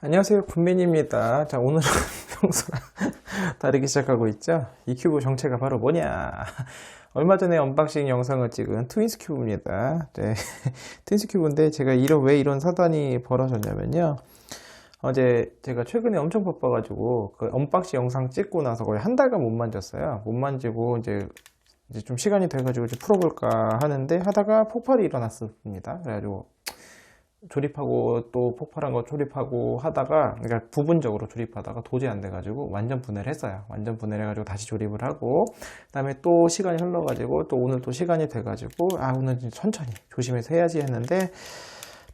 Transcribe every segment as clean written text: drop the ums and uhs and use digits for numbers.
안녕하세요, 군민입니다. 자, 오늘은 평소랑 다르게 시작하고 있죠. 이 큐브 정체가 바로 뭐냐. 얼마 전에 언박싱 영상을 찍은 트윈스 큐브입니다. 네. 트윈스 큐브인데 제가 왜 이런 사단이 벌어졌냐면요, 어제 제가 최근에 엄청 바빠가지고 그 언박싱 영상 찍고 나서 거의 한 달간 못 만졌어요. 못 만지고 이제 좀 시간이 돼가지고 이제 풀어볼까 하는데 하다가 폭발이 일어났습니다. 그래가지고 조립하고 또 폭발한 거 조립하고 하다가, 그러니까 부분적으로 조립하다가 도저히 안 돼가지고 완전 분해를 했어요. 완전 분해를 해가지고 다시 조립을 하고, 그 다음에 또 시간이 흘러가지고 또 오늘 또 시간이 돼가지고 오늘 천천히 조심해서 해야지 했는데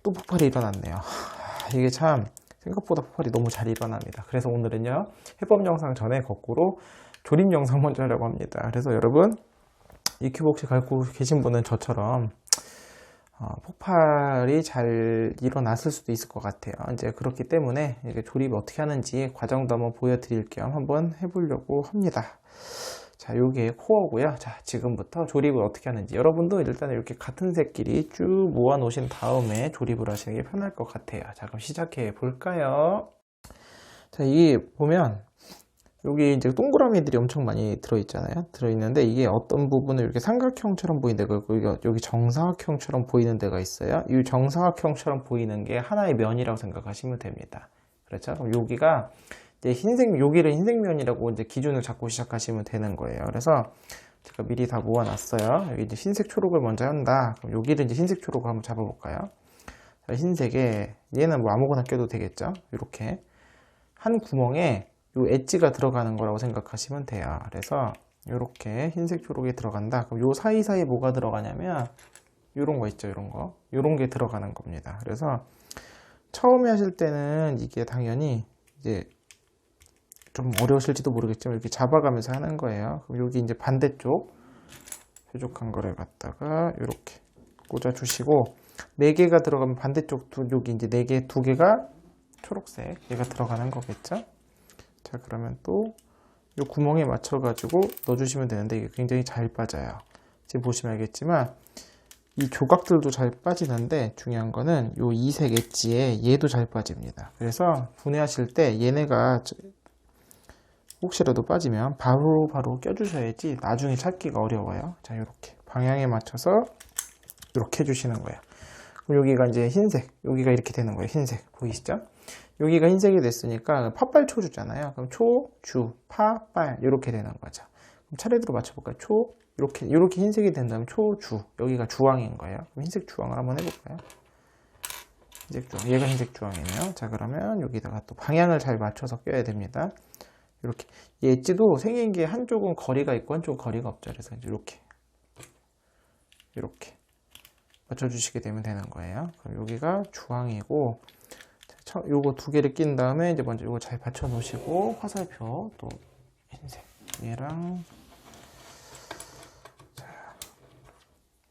또 폭발이 일어났네요. 이게 참 생각보다 폭발이 너무 잘 일어납니다. 그래서 오늘은요, 해법 영상 전에 거꾸로 조립 영상 먼저 하려고 합니다. 그래서 여러분, 이 큐브 혹시 갖고 계신 분은 저처럼 폭발이 잘 일어났을 수도 있을 것 같아요. 이제 그렇기 때문에 이게 조립을 어떻게 하는지 과정도 한번 보여드릴 겸 한번 해보려고 합니다. 자, 요게 코어고요. 자, 지금부터 조립을 어떻게 하는지 여러분도 일단 이렇게 같은 색끼리 쭉 모아 놓으신 다음에 조립을 하시는 게 편할 것 같아요. 자, 그럼 시작해 볼까요? 자, 이게 보면 여기 이제 동그라미들이 엄청 많이 들어있잖아요. 들어있는데 이게 어떤 부분을 이렇게 삼각형처럼 보이는 데가 있고, 여기 정사각형처럼 보이는 데가 있어요. 이 정사각형처럼 보이는 게 하나의 면이라고 생각하시면 됩니다. 그렇죠? 그럼 여기가 이제 여기를 흰색면이라고 이제 기준을 잡고 시작하시면 되는 거예요. 그래서 제가 미리 다 모아놨어요. 여기 이제 흰색 초록을 먼저 한다. 그럼 여기를 이제 흰색 초록을 한번 잡아볼까요? 자, 흰색에 얘는 뭐 아무거나 껴도 되겠죠? 이렇게 한 구멍에 요 엣지가 들어가는 거라고 생각하시면 돼요. 그래서 이렇게 흰색 초록이 들어간다. 그럼 요 사이사이에 뭐가 들어가냐면 요런 거 있죠, 요런 게 들어가는 겁니다. 그래서 처음에 하실 때는 이게 당연히 이제 좀 어려우실지도 모르겠지만 이렇게 잡아가면서 하는 거예요. 그럼 여기 이제 반대쪽 뾰족한 거를 갖다가 이렇게 꽂아 주시고, 4개가 들어가면 반대쪽 여기 이제 4개, 2개가 초록색 얘가 들어가는 거겠죠. 자, 그러면 또 이 구멍에 맞춰 가지고 넣어주시면 되는데 이게 굉장히 잘 빠져요. 지금 보시면 알겠지만 이 조각들도 잘 빠지는데 중요한 거는 이 이색 엣지에 얘도 잘 빠집니다. 그래서 분해하실 때 얘네가 혹시라도 빠지면 바로 껴주셔야지 나중에 찾기가 어려워요. 자, 이렇게 방향에 맞춰서 이렇게 해주시는 거예요. 그럼 여기가 이제 흰색, 여기가 이렇게 되는 거예요. 흰색 보이시죠? 여기가 흰색이 됐으니까 팥발초주잖아요. 그럼 초, 주, 파, 빨 이렇게 되는 거죠. 그럼 차례대로 맞춰볼까요? 초, 이렇게 흰색이 된 다음에 초, 주, 여기가 주황인 거예요. 그럼 흰색 주황을 한번 해볼까요? 흰색 주황, 얘가 흰색 주황이네요. 자, 그러면 여기다가 또 방향을 잘 맞춰서 껴야 됩니다. 이렇게 이 엣지도 생긴 게 한쪽은 거리가 있고 한쪽은 거리가 없죠. 그래서 이제 이렇게 맞춰주시게 되면 되는 거예요. 그럼 여기가 주황이고, 요거 2개를 낀 다음에 이제 먼저 요거 잘 받쳐 놓으시고, 화살표 또 흰색 얘랑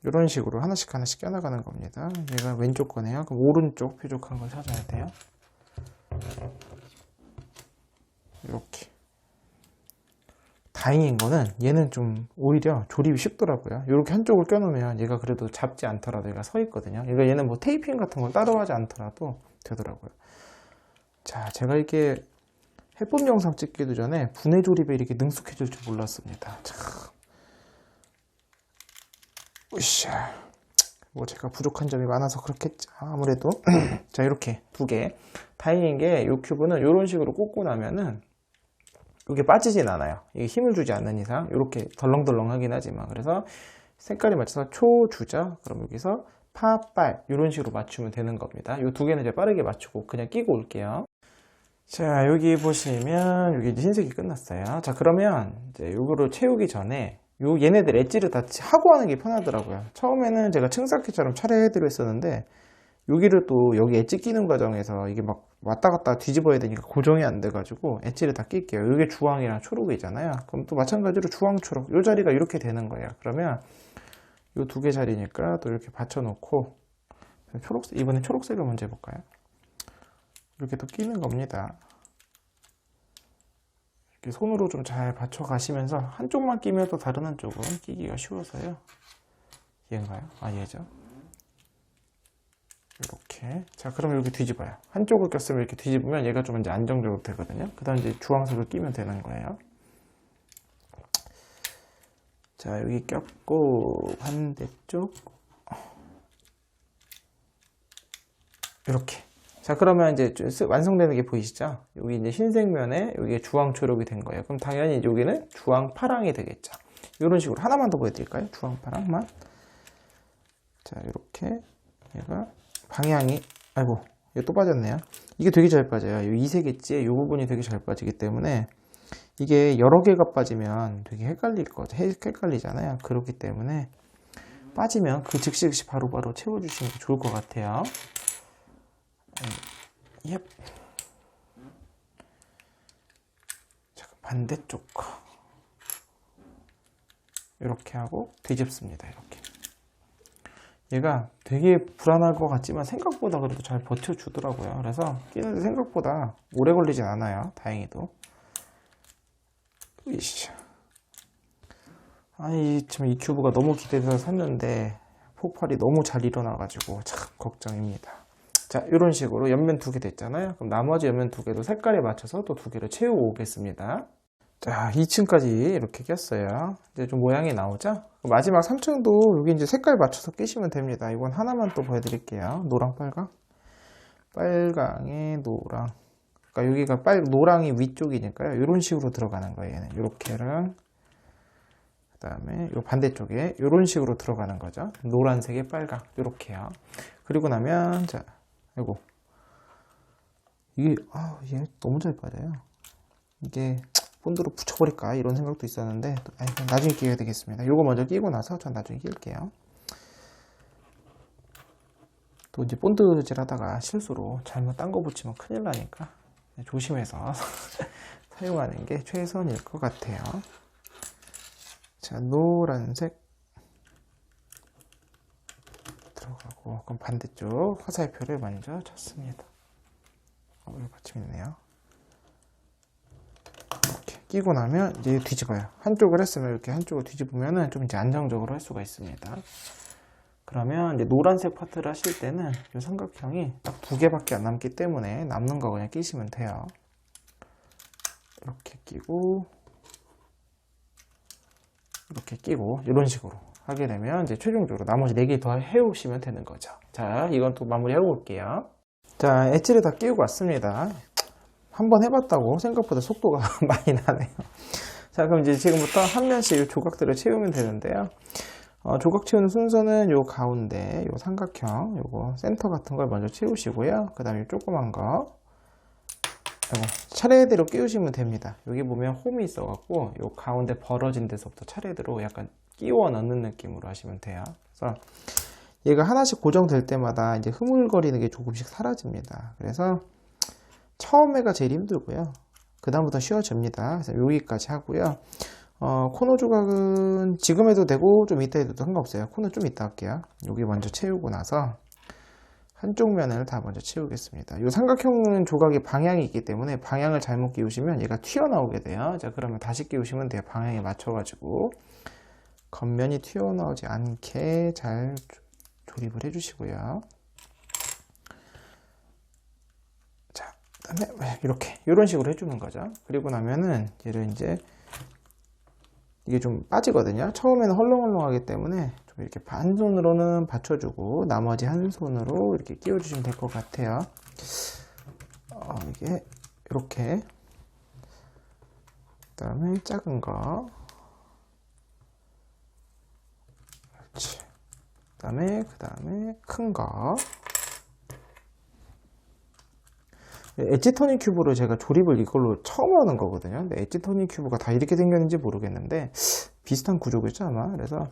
이런 식으로 하나씩 껴나가는 겁니다. 얘가 왼쪽 거네요. 그럼 오른쪽 뾰족한 걸 찾아야 돼요. 이렇게. 다행인 거는 얘는 좀 오히려 조립이 쉽더라고요. 이렇게 한쪽을 껴놓으면 얘가 그래도 잡지 않더라도 얘가 서 있거든요. 얘는 뭐 테이핑 같은 걸 따로 하지 않더라도 되더라고요. 자, 제가 이렇게 해법 영상 찍기도 전에 분해 조립에 이렇게 능숙해질 줄 몰랐습니다. 참. 으쌰. 뭐 제가 부족한 점이 많아서 그렇겠죠. 아무래도. 자, 이렇게 2개. 다행인 게 이 큐브는 이런 식으로 꽂고 나면은 이게 빠지진 않아요. 이게 힘을 주지 않는 이상 이렇게 덜렁덜렁 하긴 하지만, 그래서 색깔에 맞춰서 초 주죠. 그럼 여기서 파, 빨 이런 식으로 맞추면 되는 겁니다. 이 2개는 이제 빠르게 맞추고 그냥 끼고 올게요. 자, 여기 보시면 여기 이제 흰색이 끝났어요. 자, 그러면 이제 요거를 채우기 전에 얘네들 엣지를 다 하고 하는 게 편하더라고요. 처음에는 제가 층쌓기처럼 차례해드려 했었는데 여기를 또 여기 엣지 끼는 과정에서 이게 막 왔다 갔다 뒤집어야 되니까 고정이 안 돼가지고 엣지를 다 낄게요. 이게 주황이랑 초록이잖아요. 그럼 또 마찬가지로 주황, 초록 이 자리가 이렇게 되는 거예요. 그러면 이 2개 자리니까 또 이렇게 받쳐놓고 초록색, 이번엔 초록색을 먼저 해볼까요? 이렇게 또 끼는 겁니다. 이렇게 손으로 좀 잘 받쳐 가시면서 한쪽만 끼면 또 다른 한쪽은 끼기가 쉬워서요. 얘인가요? 아, 얘죠. 이렇게. 자, 그러면 이렇게 뒤집어요. 한쪽을 꼈으면 이렇게 뒤집으면 얘가 좀 이제 안정적으로 되거든요. 그 다음 이제 주황색을 끼면 되는 거예요. 자, 여기 꼈고, 반대쪽. 이렇게. 자, 그러면 이제 완성되는 게 보이시죠? 여기 이제 흰색 면에 여기 주황 초록이 된 거예요. 그럼 당연히 여기는 주황 파랑이 되겠죠. 이런 식으로 하나만 더 보여드릴까요? 주황 파랑만. 자, 이렇게 얘가 방향이, 아이고, 이거 또 빠졌네요. 이게 되게 잘 빠져요. 이 이색 엣지에 이 부분이 되게 잘 빠지기 때문에 이게 여러 개가 빠지면 되게 헷갈릴 거죠. 헷갈리잖아요. 그렇기 때문에 빠지면 그 즉시 바로바로 채워주시는 게 좋을 것 같아요. 예. 자, 반대쪽 이렇게 하고 뒤집습니다. 이렇게. 얘가 되게 불안할 것 같지만 생각보다 그래도 잘 버텨주더라고요. 그래서 끼는데 생각보다 오래 걸리진 않아요. 다행히도. 으이씨. 아니, 지금 이 큐브가 너무 기대돼서 샀는데 폭발이 너무 잘 일어나가지고 참 걱정입니다. 자, 이런 식으로 옆면 2개 됐잖아요. 그럼 나머지 옆면 2개도 색깔에 맞춰서 또 2개를 채우고 오겠습니다. 자, 2층까지 이렇게 꼈어요. 이제 좀 모양이 나오죠? 마지막 3층도 여기 이제 색깔 맞춰서 끼시면 됩니다. 이건 하나만 또 보여드릴게요. 노랑, 빨강. 빨강에 노랑. 그러니까 여기가 노랑이 위쪽이니까요. 이런 식으로 들어가는 거예요. 얘는. 이렇게랑, 그 다음에 요 반대쪽에 이런 식으로 들어가는 거죠. 노란색에 빨강. 이렇게요. 그리고 나면, 자, 아이고. 이게, 얘 너무 잘 빠져요. 이게, 본드로 붙여버릴까 이런 생각도 있었는데 나중에 끼워야 되겠습니다. 요거 먼저 끼고 나서 전 나중에 낄게요. 또 이제 본드질 하다가 실수로 잘못 딴 거 붙이면 큰일 나니까 조심해서 사용하는 게 최선일 것 같아요. 자, 노란색 들어가고, 그럼 반대쪽 화살표를 먼저 쳤습니다. 이거 받침 있네요. 끼고 나면 이제 뒤집어요. 한쪽을 했으면 이렇게 한쪽을 뒤집으면은 좀 이제 안정적으로 할 수가 있습니다. 그러면 이제 노란색 파트를 하실 때는 이 삼각형이 딱 2개밖에 안 남기 때문에 남는 거 그냥 끼시면 돼요. 이렇게 끼고, 이렇게 끼고, 이런 식으로 하게 되면 이제 최종적으로 나머지 4개 더 해오시면 되는 거죠. 자, 이건 또 마무리 해볼게요. 자, 엣지를 다 끼우고 왔습니다. 한번 해봤다고 생각보다 속도가 많이 나네요. 자, 그럼 이제 지금부터 한 면씩 조각들을 채우면 되는데요. 조각 채우는 순서는 요 가운데 요 삼각형 요거 센터 같은 걸 먼저 채우시고요. 그 다음에 조그만 거 차례대로 끼우시면 됩니다. 여기 보면 홈이 있어 갖고 요 가운데 벌어진 데서부터 차례대로 약간 끼워 넣는 느낌으로 하시면 돼요. 그래서 얘가 하나씩 고정될 때마다 이제 흐물거리는 게 조금씩 사라집니다. 그래서 처음에가 제일 힘들고요. 그 다음부터 쉬워집니다. 그래서 여기까지 하고요. 코너 조각은 지금 해도 되고 좀 이따 해도 상관없어요. 코너 좀 이따 할게요. 여기 먼저 채우고 나서 한쪽 면을 다 먼저 채우겠습니다. 이 삼각형 조각이 방향이 있기 때문에 방향을 잘못 끼우시면 얘가 튀어나오게 돼요. 자, 그러면 다시 끼우시면 돼요. 방향에 맞춰가지고 겉면이 튀어나오지 않게 잘 조립을 해주시고요. 그다음에 이렇게 이런 식으로 해주는 거죠. 그리고 나면은 얘를 이제 이게 좀 빠지거든요. 처음에는 헐렁헐렁하기 때문에 좀 이렇게 반 손으로는 받쳐주고 나머지 한 손으로 이렇게 끼워주시면 될 것 같아요. 이게 이렇게. 그다음에 작은 거. 그렇지. 그다음에 큰 거. 엣지 터닝 큐브를 제가 조립을 이걸로 처음 하는 거거든요. 근데 엣지 터닝 큐브가 다 이렇게 생겼는지 모르겠는데 비슷한 구조겠죠 아마. 그래서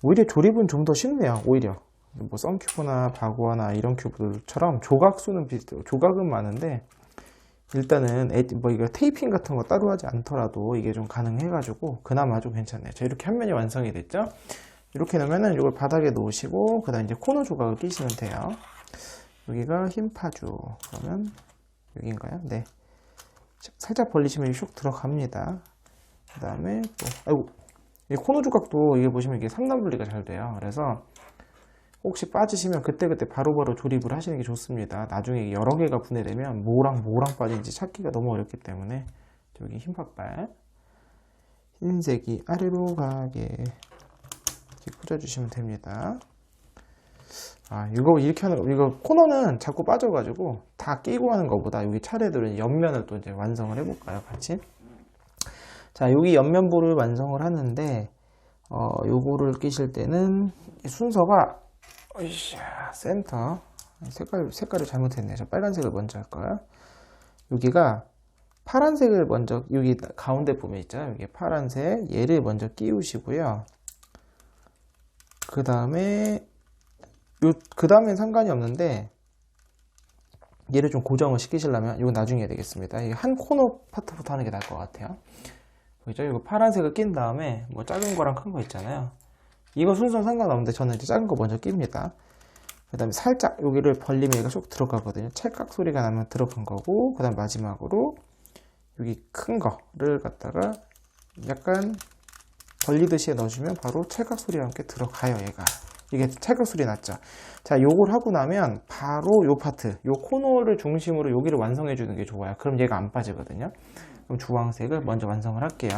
오히려 조립은 좀 더 쉽네요. 오히려 뭐 썬큐브나 바구아나 이런 큐브들처럼 조각 수는 비슷해요. 조각은 많은데 일단은 뭐 이거 테이핑 같은 거 따로 하지 않더라도 이게 좀 가능해가지고 그나마 좀 괜찮네요. 자, 이렇게 한 면이 완성이 됐죠. 이렇게 놓으면은 이걸 바닥에 놓으시고 그다음 이제 코너 조각을 끼시면 돼요. 여기가 흰 파주. 그러면 여기인가요? 네. 살짝 벌리시면 슉 들어갑니다. 그 다음에 또, 아이고, 이 코너 조각도 이게 보시면 이게 3단 분리가 잘 돼요. 그래서, 혹시 빠지시면 그때그때 바로바로 조립을 하시는 게 좋습니다. 나중에 여러 개가 분해되면 뭐랑 빠진지 찾기가 너무 어렵기 때문에. 여기 흰팥발, 흰색이 아래로 가게 이렇게 꽂아주시면 됩니다. 이거 이렇게 하는 거, 이거 코너는 자꾸 빠져가지고 다 끼고 하는 것보다 여기 차례대로 옆면을 또 이제 완성을 해볼까요, 같이? 자, 여기 옆면부를 완성을 하는데, 요거를 끼실 때는 순서가, 센터, 색깔을 잘못했네요. 저 빨간색을 먼저 할까요? 여기가 파란색을 먼저, 여기 가운데 보면 있잖아요. 여기 파란색, 얘를 먼저 끼우시고요. 그 다음엔 상관이 없는데, 얘를 좀 고정을 시키시려면, 이건 나중에 해야 되겠습니다. 이 한 코너 파트부터 하는 게 나을 것 같아요. 그죠? 이거 파란색을 낀 다음에, 뭐 작은 거랑 큰 거 있잖아요. 이거 순서 상관없는데, 저는 이제 작은 거 먼저 낍니다. 그 다음에 살짝 여기를 벌리면 얘가 쏙 들어가거든요. 찰칵 소리가 나면 들어간 거고, 그 다음 마지막으로, 여기 큰 거를 갖다가 약간 벌리듯이 넣어주면 바로 찰칵 소리와 함께 들어가요, 얘가. 이게 찰칵 소리 났죠. 자, 요걸 하고 나면 바로 요 파트, 요 코너를 중심으로 여기를 완성해 주는 게 좋아요. 그럼 얘가 안 빠지거든요. 그럼 주황색을 먼저 완성을 할게요.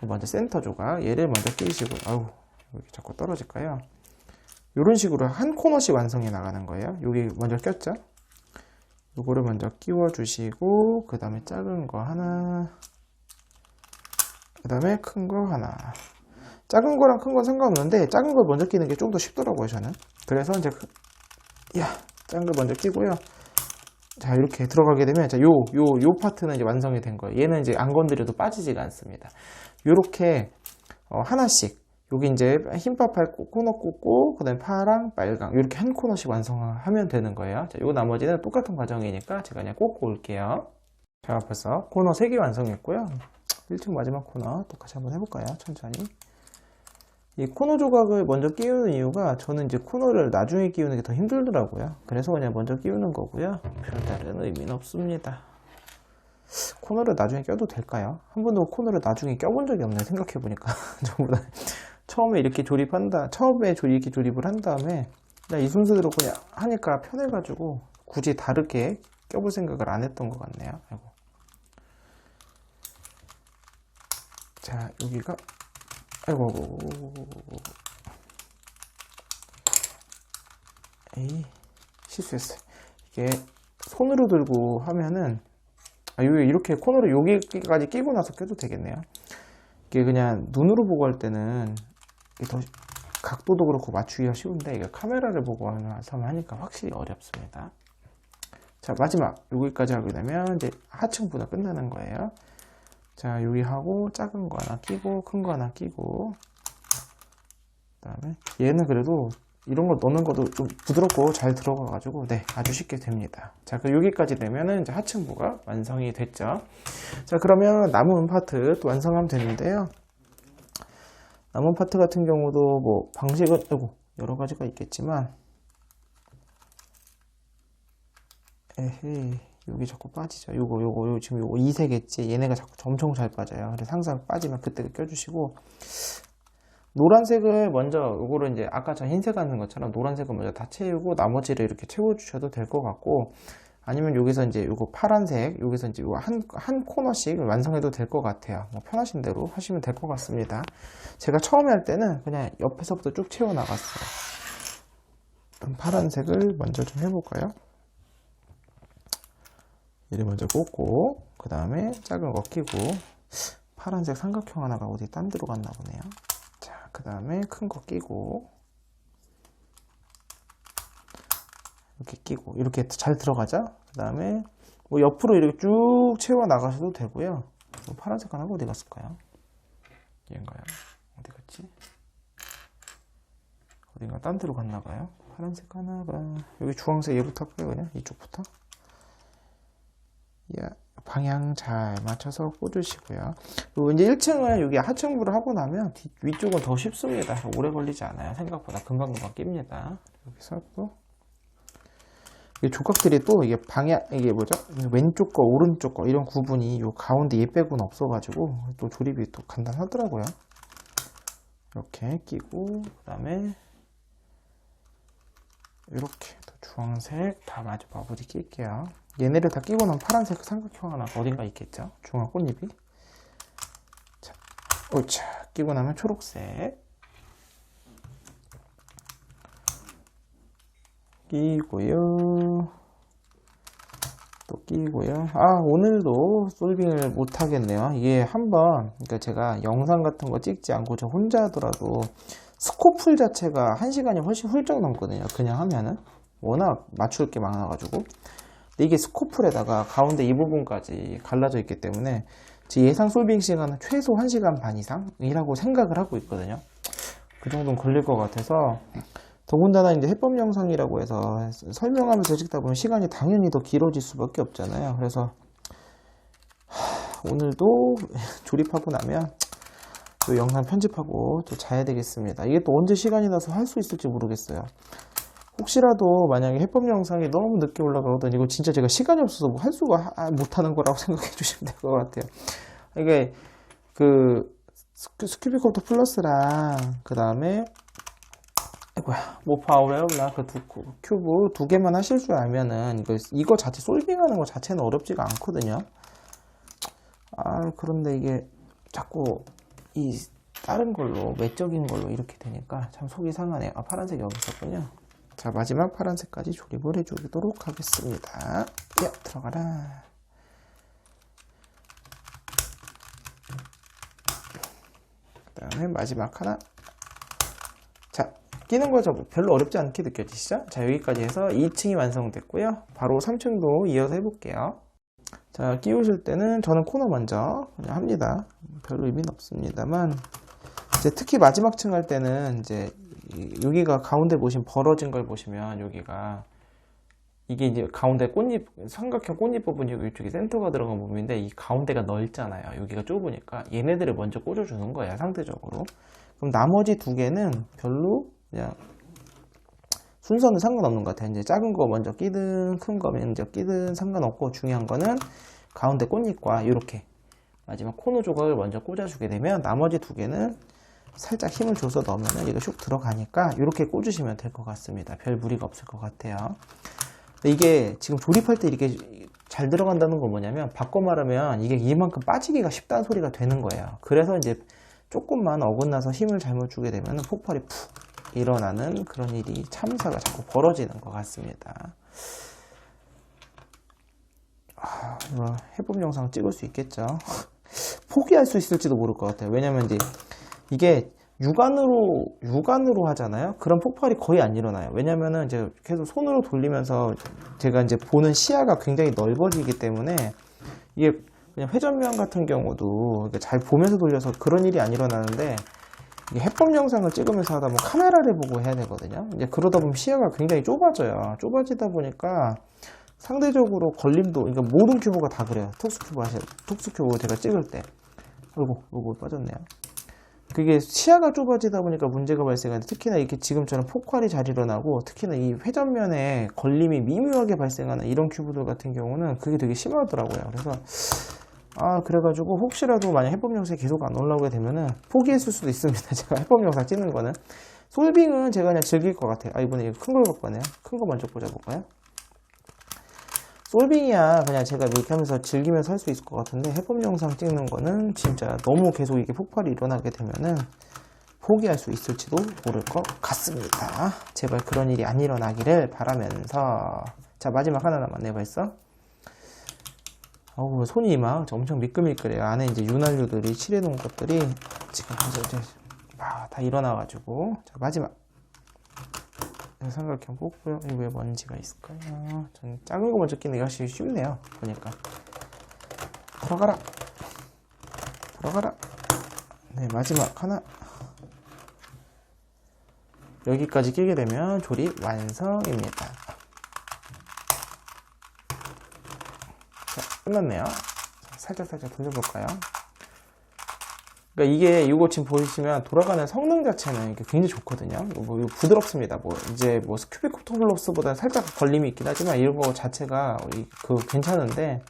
먼저 센터 조각, 얘를 먼저 끼시고, 아우, 여기 자꾸 떨어질까요? 이런 식으로 한 코너씩 완성해 나가는 거예요. 여기 먼저 꼈죠? 요거를 먼저 끼워 주시고, 그 다음에 작은 거 하나, 그 다음에 큰 거 하나. 작은 거랑 큰 건 상관없는데 작은 걸 먼저 끼는 게 좀 더 쉽더라고요, 저는. 그래서 이제 작은 걸 먼저 끼고요. 자, 이렇게 들어가게 되면 자, 요 파트는 이제 완성이 된 거예요. 얘는 이제 안 건드려도 빠지지가 않습니다. 요렇게 하나씩 여기 이제 흰파팔 코너 꽂고 그다음에 파랑 빨강 이렇게 한 코너씩 완성하면 되는 거예요. 자, 요 나머지는 똑같은 과정이니까 제가 그냥 꽂고 올게요. 자, 벌써 코너 3개 완성했고요. 1층 마지막 코너 똑같이 한번 해볼까요? 천천히. 이 코너 조각을 먼저 끼우는 이유가 저는 이제 코너를 나중에 끼우는 게 더 힘들더라고요. 그래서 그냥 먼저 끼우는 거고요. 별다른 의미는 없습니다. 코너를 나중에 껴도 될까요? 한 번도 코너를 나중에 껴본 적이 없네요. 생각해보니까. 전부 다 처음에 이렇게 이렇게 조립을 한 다음에 그냥 이 순서대로 그냥 하니까 편해가지고 굳이 다르게 껴볼 생각을 안 했던 것 같네요. 아이고. 자, 여기가 아이고, 에이, 실수했어요. 이게 손으로 들고 하면은 이렇게 코너를 여기까지 끼고 나서 껴도 되겠네요. 이게 그냥 눈으로 보고 할 때는 더 각도도 그렇고 맞추기가 쉬운데 이게 카메라를 보고 하니까 확실히 어렵습니다. 자, 마지막 여기까지 하게 되면 이제 하층부가 끝나는 거예요. 자, 여기 하고 작은 거 하나 끼고 큰 거 하나 끼고 그 다음에 얘는 그래도 이런 거 넣는 것도 좀 부드럽고 잘 들어가 가지고 네, 아주 쉽게 됩니다. 자, 그 여기까지 되면은 이제 하층부가 완성이 됐죠. 자, 그러면 남은 파트 또 완성하면 되는데요. 남은 파트 같은 경우도 뭐 방식은 여러 가지가 있겠지만 에헤이, 여기 자꾸 빠지죠. 요거 지금 요거 2세겠지. 얘네가 자꾸 엄청 잘 빠져요. 그래서 항상 빠지면 그때 껴주시고 노란색을 먼저 요거를 이제 아까 저 흰색 하는 것처럼 노란색을 먼저 다 채우고 나머지를 이렇게 채워주셔도 될 것 같고 아니면 여기서 이제 요거 파란색 여기서 이제 요거 한 코너씩 완성해도 될 것 같아요. 뭐 편하신 대로 하시면 될 것 같습니다. 제가 처음에 할 때는 그냥 옆에서부터 쭉 채워 나갔어요. 그럼 파란색을 먼저 좀 해볼까요? 얘를 먼저 꽂고 그 다음에 작은 거 끼고 파란색 삼각형 하나가 어디 딴 데로 갔나 보네요. 자, 그 다음에 큰 거 끼고 이렇게 끼고 이렇게 잘 들어가죠. 그 다음에 뭐 옆으로 이렇게 쭉 채워 나가셔도 되고요. 파란색 하나가 어디 갔을까요? 얘인가요? 어디 갔지? 어딘가 딴 데로 갔나 봐요. 파란색 하나가 여기 주황색 얘부터 할까요? 그냥 이쪽부터. 방향 잘 맞춰서 꽂으시고요. 그리고 이제 1층은 여기 하층부를 하고 나면 위쪽은 더 쉽습니다. 오래 걸리지 않아요. 생각보다 금방금방 낍니다. 여기서 또 이 조각들이 또 이게 이게 뭐죠? 왼쪽 거, 오른쪽 거 이런 구분이 요 가운데 얘 빼고는 없어가지고 또 조립이 또 간단하더라고요. 이렇게 끼고 그다음에 이렇게 주황색 다 마저 마무리 낄게요. 얘네를 다 끼고 나면 파란색 삼각형 하나 어딘가 있겠죠? 중앙 꽃잎이. 자, 오차 끼고 나면 초록색 끼고요. 또 끼고요. 아, 오늘도 솔빙을 못 하겠네요. 이게 한번, 그러니까 제가 영상 같은 거 찍지 않고 저 혼자 하더라도 스코풀 자체가 1시간이 훨씬 훌쩍 넘거든요. 그냥 하면은. 워낙 맞출 게 많아가지고. 근데 이게 스코풀에다가 가운데 이 부분까지 갈라져 있기 때문에 제 예상 솔빙 시간은 최소 1시간 반 이상이라고 생각을 하고 있거든요. 그 정도는 걸릴 것 같아서. 더군다나 이제 해법 영상이라고 해서 설명하면서 찍다 보면 시간이 당연히 더 길어질 수밖에 없잖아요. 그래서 오늘도 조립하고 나면 또 영상 편집하고 또 자야 되겠습니다. 이게 또 언제 시간이 나서 할 수 있을지 모르겠어요. 혹시라도 만약에 해법 영상이 너무 늦게 올라가거든 이거 진짜 제가 시간이 없어서 뭐 할 수가 못하는 거라고 생각해 주시면 될 것 같아요. 이게 그 스큐비코터 플러스랑 그 다음에 뭐 파워레오나 그 큐브 두 개만 하실 줄 알면은 이거 자체 솔빙하는 거 자체는 어렵지가 않거든요. 아, 그런데 이게 자꾸 이 다른 걸로 외적인 걸로 이렇게 되니까 참 속이 상하네요. 아, 파란색 여기 있었군요. 자, 마지막 파란색까지 조립을 해주도록 하겠습니다. 야, 들어가라. 그 다음에 마지막 하나. 자, 끼는 거 별로 어렵지 않게 느껴지시죠? 자, 여기까지 해서 2층이 완성됐고요. 바로 3층도 이어서 해볼게요. 자, 끼우실 때는 저는 코너 먼저 그냥 합니다. 별로 의미는 없습니다만, 이제 특히 마지막 층 할 때는 이제 여기가 가운데 보시면 벌어진 걸 보시면 여기가 이게 이제 가운데 꽃잎, 삼각형 꽃잎 부분이 이쪽에 센터가 들어간 부분인데 이 가운데가 넓잖아요. 여기가 좁으니까 얘네들을 먼저 꽂아주는 거야, 상대적으로. 그럼 나머지 두 개는 별로 그냥 순서는 상관없는 것 같아요. 이제 작은 거 먼저 끼든 큰 거 먼저 끼든 상관없고 중요한 거는 가운데 꽃잎과 이렇게 마지막 코너 조각을 먼저 꽂아주게 되면 나머지 두 개는 살짝 힘을 줘서 넣으면 이거 슉 들어가니까 이렇게 꽂으시면 될 것 같습니다. 별 무리가 없을 것 같아요. 이게 지금 조립할 때 이렇게 잘 들어간다는 건 뭐냐면 바꿔 말하면 이게 이만큼 빠지기가 쉽다는 소리가 되는 거예요. 그래서 이제 조금만 어긋나서 힘을 잘못 주게 되면 폭발이 푹 일어나는 그런 일이 참사가 자꾸 벌어지는 것 같습니다. 아, 해법 영상 찍을 수 있겠죠. 포기할 수 있을지도 모를 것 같아요. 왜냐면 이제 이게 육안으로 하잖아요. 그런 폭발이 거의 안 일어나요. 왜냐면은 이제 계속 손으로 돌리면서 제가 이제 보는 시야가 굉장히 넓어지기 때문에 이게 그냥 회전면 같은 경우도 잘 보면서 돌려서 그런 일이 안 일어나는데 이게 해법 영상을 찍으면서 하다 보면 카메라를 보고 해야 되거든요. 이제 그러다 보면 시야가 굉장히 좁아져요. 좁아지다 보니까 상대적으로 걸림도, 그러니까 모든 큐브가 다 그래요. 톡스큐브 제가 찍을 때. 아이고, 이거 빠졌네요. 그게 시야가 좁아지다 보니까 문제가 발생하는데 특히나 이렇게 지금처럼 폭발이 잘 일어나고 특히나 이 회전면에 걸림이 미묘하게 발생하는 이런 큐브들 같은 경우는 그게 되게 심하더라고요. 그래서 그래가지고 혹시라도 만약 해법 영상이 계속 안 올라오게 되면은 포기했을 수도 있습니다. 제가 해법 영상 찍는 거는. 솔빙은 제가 그냥 즐길 것 같아요. 이번에 큰 걸 갖고 왔네요. 큰 거 먼저 꽂아볼까요? 솔빙이야 그냥 제가 이렇게 하면서 즐기면서 할 수 있을 것 같은데 해법 영상 찍는 거는 진짜 너무 계속 이게 폭발이 일어나게 되면은 포기할 수 있을지도 모를 것 같습니다. 제발 그런 일이 안 일어나기를 바라면서. 자, 마지막 하나 남았네. 벌써 손이 막 엄청 미끌미끌해요. 안에 이제 윤활유들이 칠해놓은 것들이 지금 이제 다 일어나가지고. 자, 마지막 삼각형 뽑고요. 이거 왜 먼지가 있을까요? 저는 작은 거 먼저 끼는 게 확실히 쉽네요. 보니까. 들어가라. 네, 마지막 하나. 여기까지 끼게 되면 조립 완성입니다. 자, 끝났네요. 살짝 돌려볼까요? 그러니까 이거 지금 보시면 돌아가는 성능 자체는 굉장히 좋거든요. 이거 부드럽습니다. 이제 스큐비코터 플러스보다 살짝 걸림이 있긴 하지만 이거 자체가 괜찮은데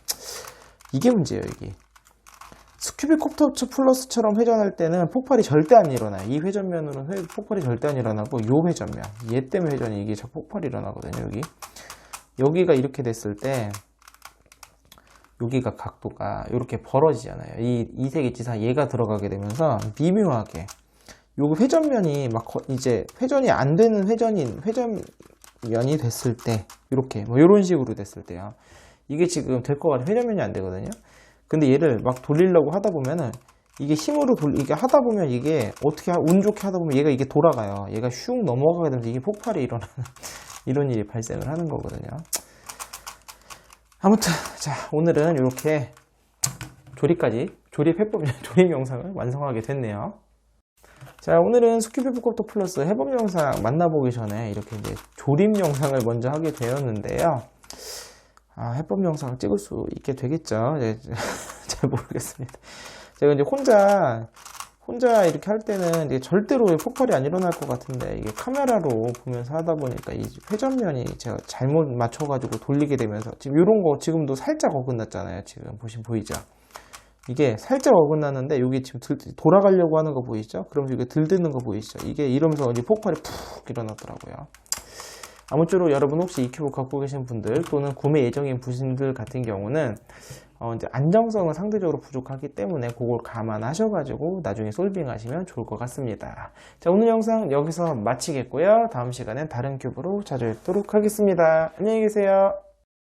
이게 문제예요. 이게 스큐비콥터 플러스처럼 회전할 때는 폭발이 절대 안 일어나요. 이 회전면으로는 폭발이 절대 안 일어나고, 요 회전면, 얘 때문에 회전이 이게 자꾸 폭발이 일어나거든요. 여기가 이렇게 됐을 때 여기가 각도가 이렇게 벌어지잖아요. 이 색이지사 얘가 들어가게 되면서 미묘하게 요 회전면이 막 이제 회전이 안 되는 회전면이 됐을 때, 이렇게 뭐 이런 식으로 됐을 때요. 이게 지금 될 것 같아요. 회전면이 안 되거든요. 근데 얘를 막 돌리려고 하다 보면은 이게 힘으로 이게 하다 보면 이게 어떻게 운 좋게 하다 보면 얘가 이게 돌아가요. 얘가 슉 넘어가게 되면서 이게 폭발이 일어나는 이런 일이 발생을 하는 거거든요. 아무튼 자, 오늘은 이렇게 조립 영상을 완성하게 됐네요. 자, 오늘은 스큐비콥터 플러스 해법 영상 만나보기 전에 이렇게 이제 조립 영상을 먼저 하게 되었는데요. 해법 영상을 찍을 수 있게 되겠죠? 잘 모르겠습니다. 제가 이제 혼자 이렇게 할 때는 이제 절대로 폭발이 안 일어날 것 같은데, 이게 카메라로 보면서 하다 보니까 이 회전면이 제가 잘못 맞춰가지고 돌리게 되면서, 지금 이런 거 지금도 살짝 어긋났잖아요. 지금 보이죠? 이게 살짝 어긋나는데, 여기 지금 돌아가려고 하는 거 보이죠? 그럼 이게 들드는 거 보이시죠? 이게 이러면서 이제 폭발이 푹 일어났더라고요. 아무쪼록 여러분 혹시 EQ 갖고 계신 분들 또는 구매 예정인 분들 같은 경우는 이제 안정성은 상대적으로 부족하기 때문에 그걸 감안하셔가지고 나중에 솔빙 하시면 좋을 것 같습니다. 자, 오늘 영상 여기서 마치겠고요. 다음 시간엔 다른 큐브로 찾아뵙도록 하겠습니다. 안녕히 계세요.